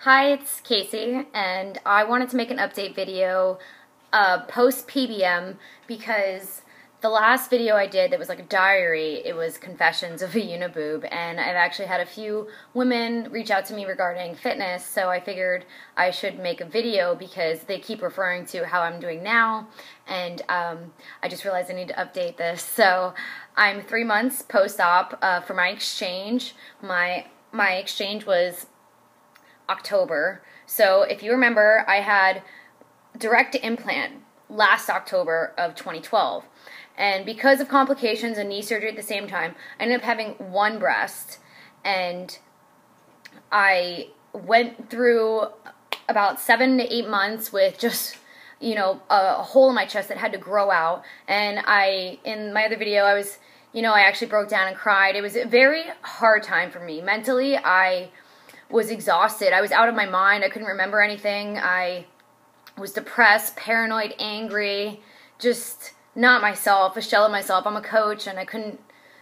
Hi, it's Casey, and I wanted to make an update video post PBM because the last video I did that was like a diary, it was Confessions of a Uniboob, and I've actually had a few women reach out to me regarding fitness, so I figured I should make a video because they keep referring to how I'm doing now, and I just realized I need to update this. So I'm 3 months post-op for my exchange. My exchange was October. So if you remember, I had direct implant last October of 2012. And because of complications and knee surgery at the same time, I ended up having one breast. And I went through about 7 to 8 months with just, a hole in my chest that had to grow out. And in my other video, I actually broke down and cried. It was a very hard time for me. Mentally, I was exhausted. I was out of my mind. I couldn't remember anything. I was depressed, paranoid, angry, just not myself, a shell of myself. I'm a coach, and I couldn't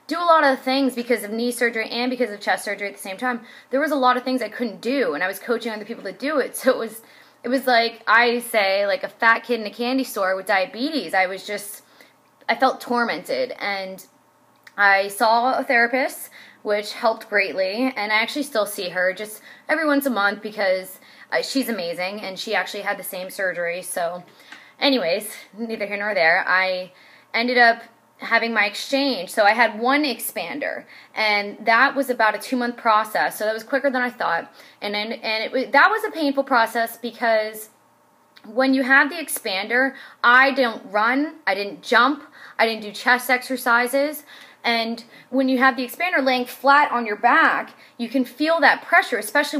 do a lot of things because of knee surgery and because of chest surgery at the same time. There was a lot of things I couldn't do, and I was coaching other people to do it. So it was like, I say, like a fat kid in a candy store with diabetes. I felt tormented, and I saw a therapist, which helped greatly, and I actually still see her just every once a month because she's amazing, and she actually had the same surgery. So anyways, neither here nor there. I ended up having my exchange. So I had one expander, and that was about a 2-month process, so that was quicker than I thought. And that was a painful process because when you have the expander, I don't run, I didn't jump, I didn't do chest exercises. And when you have the expander laying flat on your back, you can feel that pressure, especially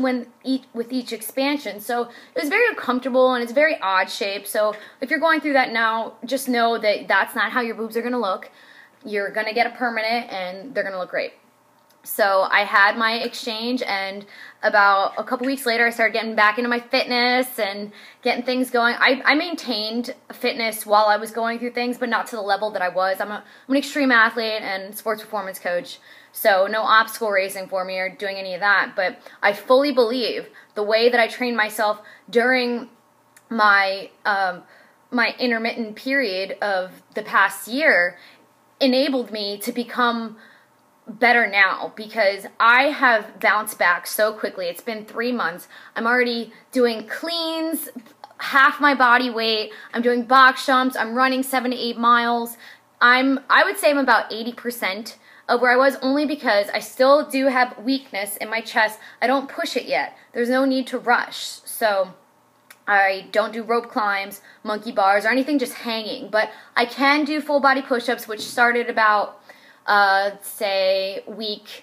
with each expansion. So it was very uncomfortable, and it's very odd shape. So if you're going through that now, just know that that's not how your boobs are going to look. You're going to get a permanent, and they're going to look great. So I had my exchange, and about a couple weeks later, I started getting back into my fitness and getting things going. I maintained fitness while I was going through things, but not to the level that I was. I'm an extreme athlete and sports performance coach, so no obstacle racing for me or doing any of that. But I fully believe the way that I trained myself during my my intermittent period of the past year enabled me to become better now, because I have bounced back so quickly. It's been 3 months. I'm already doing cleans, half my body weight. I'm doing box jumps. I'm running 7 to 8 miles. I would say I'm about 80% of where I was, only because I still do have weakness in my chest. I don't push it yet. There's no need to rush. So I don't do rope climbs, monkey bars, or anything just hanging. But I can do full body push-ups, which started about say week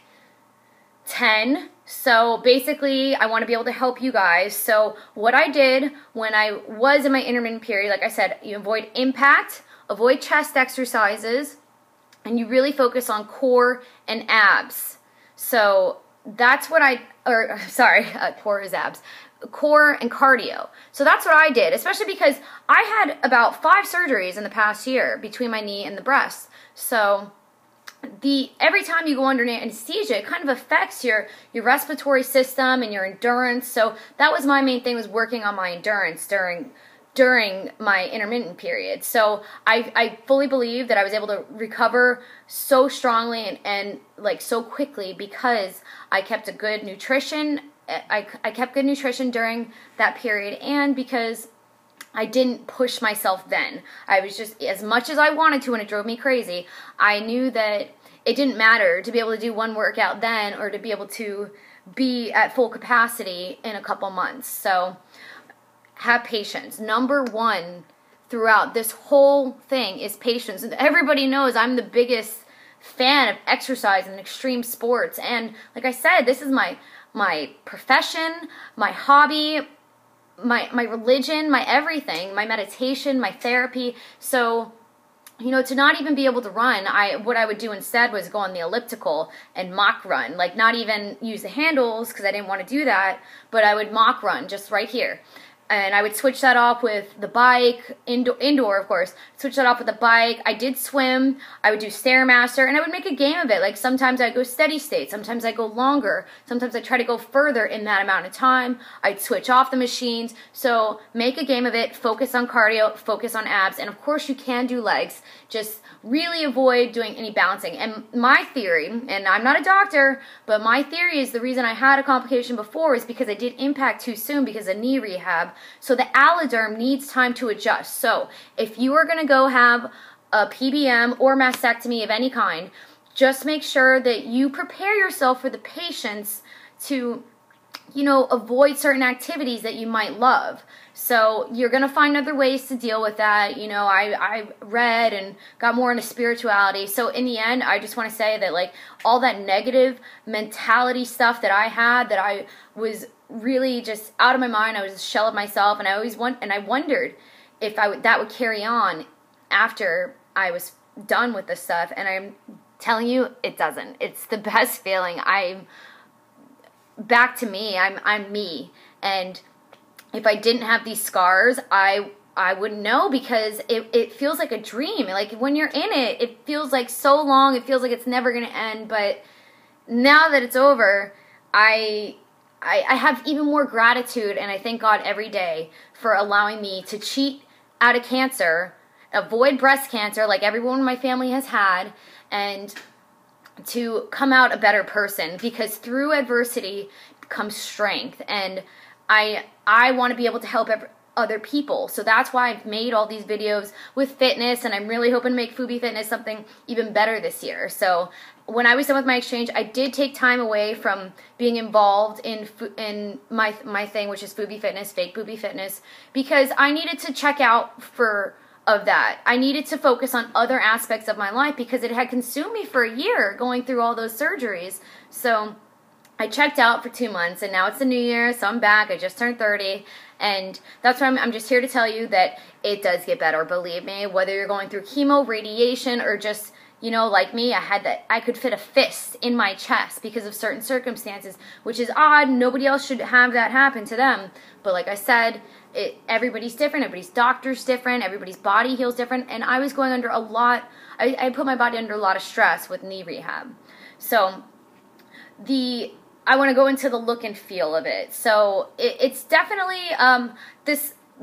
10. So basically, I want to be able to help you guys. So what I did when I was in my intermittent period, like I said, you avoid impact, avoid chest exercises, and you really focus on core and abs. So that's what core is abs. Core and cardio. So that's what I did, especially because I had about 5 surgeries in the past year between my knee and the breast. So every time you go under anesthesia, it kind of affects your respiratory system and your endurance. So that was my main thing, was working on my endurance during my intermittent period. So I fully believe that I was able to recover so strongly and like so quickly because I kept a good nutrition. I kept good nutrition during that period, and because I didn't push myself then. I was just, as much as I wanted to, and it drove me crazy, I knew that it didn't matter to be able to do one workout then or to be able to be at full capacity in a couple months. So have patience. Number one throughout this whole thing is patience. And everybody knows I'm the biggest fan of exercise and extreme sports. And like I said, this is my profession, my hobby, my religion, my everything, my meditation, my therapy. So, to not even be able to run, what I would do instead was go on the elliptical and mock run. Like, not even use the handles because I didn't want to do that, but I would mock run just right here. and I would switch that off with the bike, indoor of course, switch that off with the bike. I did swim, I would do Stairmaster, and I would make a game of it. Like sometimes I'd go steady state, sometimes I'd go longer, sometimes I'd try to go further in that amount of time. I'd switch off the machines. So make a game of it, focus on cardio, focus on abs, and of course you can do legs, just really avoid doing any balancing. And my theory, and I'm not a doctor, but my theory is the reason I had a complication before is because I did impact too soon because of knee rehab. So the alloderm needs time to adjust. So if you are going to go have a PBM or mastectomy of any kind, just make sure that you prepare yourself for the patients to, you know, avoid certain activities that you might love. So you're going to find other ways to deal with that. You know, I read and got more into spirituality. So in the end, I just want to say that like all that negative mentality stuff that I had, that I was really just out of my mind. I was a shell of myself, and I wondered if that would carry on after I was done with this stuff. And I'm telling you, it doesn't. It's the best feeling. I'm back to me. I'm me. And if I didn't have these scars, I wouldn't know, because it feels like a dream. Like when you're in it, it feels like so long. It feels like it's never going to end. But now that it's over, I have even more gratitude, and I thank God every day for allowing me to cheat out of cancer, avoid breast cancer like everyone in my family has had, and to come out a better person, because through adversity comes strength. And I want to be able to help other people. So that's why I've made all these videos with fitness, and I'm really hoping to make Foobie Fitness something even better this year. So when I was done with my exchange, I did take time away from being involved in my thing, which is Foobie Fitness, fake Foobie Fitness, because I needed to check out of that. I needed to focus on other aspects of my life, because it had consumed me for a year going through all those surgeries. So I checked out for 2 months, and now it's the new year, so I'm back. I just turned 30, and that's why I'm just here to tell you that it does get better. Believe me, whether you're going through chemo, radiation, or just, you know, like me, I could fit a fist in my chest because of certain circumstances, which is odd. Nobody else should have that happen to them. But like I said, everybody's different. Everybody's doctor's different. Everybody's body heals different. And I was going under a lot. I put my body under a lot of stress with knee rehab. So I want to go into the look and feel of it. So it's definitely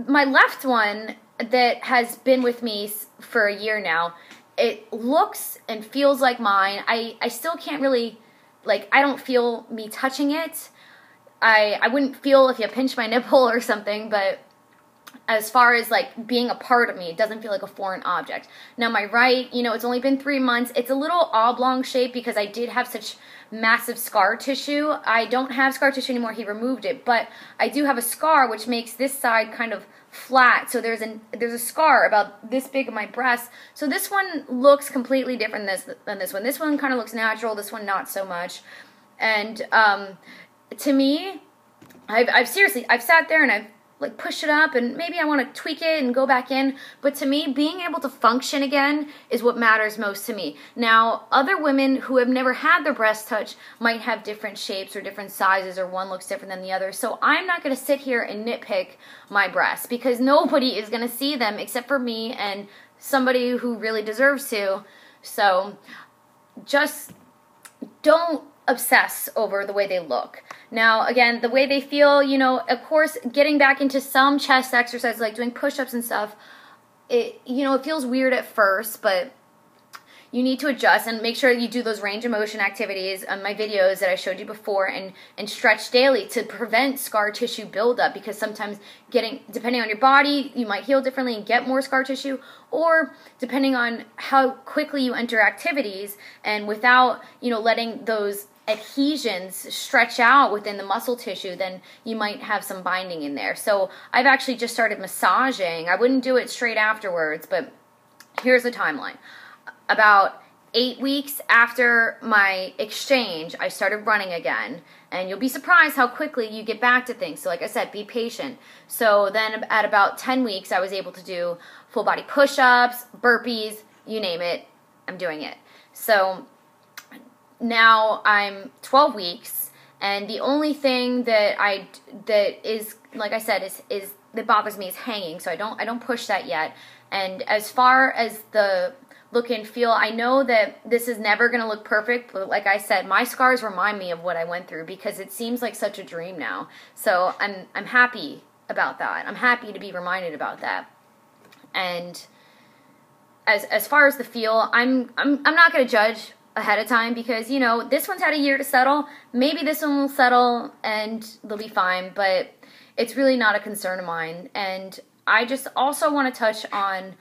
my left one that has been with me for a year now. It looks and feels like mine. I still can't really, like, I don't feel me touching it. I wouldn't feel if you pinch my nipple or something, but as far as like being a part of me, it doesn't feel like a foreign object. Now my right, you know, it's only been 3 months. It's a little oblong shape because I did have such massive scar tissue. I don't have scar tissue anymore. He removed it, but I do have a scar which makes this side kind of flat. So there's a scar about this big of my breast. So this one looks completely different than this one. This one kind of looks natural. This one not so much. And to me, I've sat there and I've like push it up, and maybe I want to tweak it and go back in, but to me, being able to function again is what matters most to me. Now, other women who have never had their breast touch might have different shapes or different sizes, or one looks different than the other, so I'm not going to sit here and nitpick my breasts, because nobody is going to see them except for me and somebody who really deserves to. So just don't obsess over the way they look. Now, again, the way they feel, you know, of course, getting back into some chest exercises, like doing push-ups and stuff, it feels weird at first, but you need to adjust and make sure you do those range of motion activities on my videos that I showed you before, and stretch daily to prevent scar tissue buildup, because sometimes depending on your body, you might heal differently and get more scar tissue, or depending on how quickly you enter activities and without, letting those adhesions stretch out within the muscle tissue, then you might have some binding in there. So I've actually just started massaging. I wouldn't do it straight afterwards, but here's the timeline. About 8 weeks after my exchange, I started running again, and you'll be surprised how quickly you get back to things. So like I said, be patient. So then at about 10 weeks, I was able to do full body push-ups, burpees, you name it, I'm doing it. So now I'm 12 weeks, and the only thing that is, like I said, is that bothers me is hanging, so I don't push that yet. And as far as the look and feel, I know that this is never going to look perfect, but like I said, my scars remind me of what I went through because it seems like such a dream now. So I'm happy about that. I'm happy to be reminded about that. And as far as the feel, I'm not going to judge ahead of time because, you know, this one's had a year to settle. Maybe this one will settle and they'll be fine, but it's really not a concern of mine. And I just also want to touch on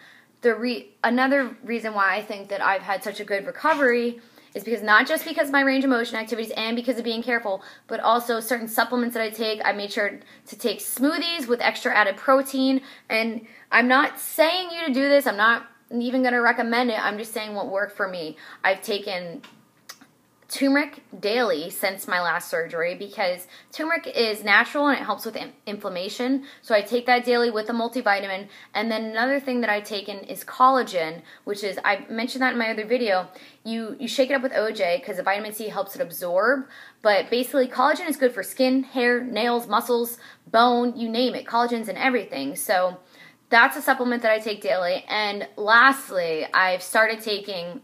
another reason why I think that I've had such a good recovery is because not just because of my range of motion activities and because of being careful, but also certain supplements that I take. I made sure to take smoothies with extra added protein. And I'm not saying you to do this. I'm not even going to recommend it. I'm just saying what worked for me. I've taken turmeric daily since my last surgery because turmeric is natural and it helps with inflammation. So I take that daily with a multivitamin. And then another thing that I've taken is collagen, which is, I mentioned that in my other video. You shake it up with OJ because the vitamin C helps it absorb. But basically collagen is good for skin, hair, nails, muscles, bone, you name it. Collagen's in everything. So that's a supplement that I take daily. And lastly, I've started taking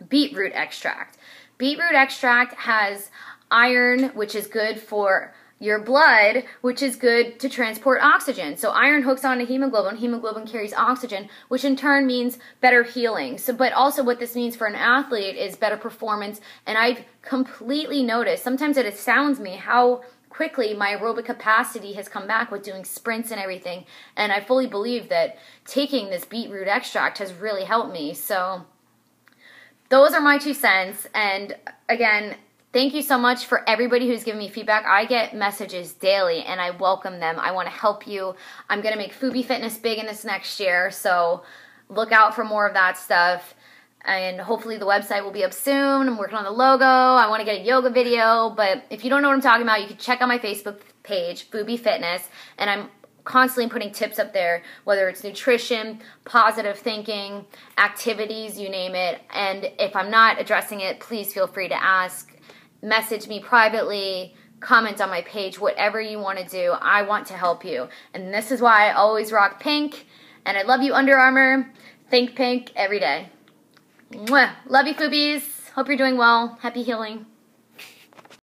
beetroot extract. Beetroot extract has iron, which is good for your blood, which is good to transport oxygen. So iron hooks onto hemoglobin. Hemoglobin carries oxygen, which in turn means better healing. So, but also what this means for an athlete is better performance. And I've completely noticed, sometimes it astounds me how quickly my aerobic capacity has come back with doing sprints and everything. And I fully believe that taking this beetroot extract has really helped me. So those are my 2 cents. And again, thank you so much for everybody who's given me feedback. I get messages daily and I welcome them. I want to help you. I'm going to make Foobie Fitness big in this next year. So look out for more of that stuff. And hopefully the website will be up soon. I'm working on the logo. I want to get a yoga video. But if you don't know what I'm talking about, you can check out my Facebook page, Foobie Fitness. And I'm constantly putting tips up there, whether it's nutrition, positive thinking, activities, you name it. And if I'm not addressing it, please feel free to ask. Message me privately, comment on my page, whatever you want to do. I want to help you. And this is why I always rock pink. And I love you, Under Armour. Think pink every day. Mwah. Love you, Foobies. Hope you're doing well. Happy healing.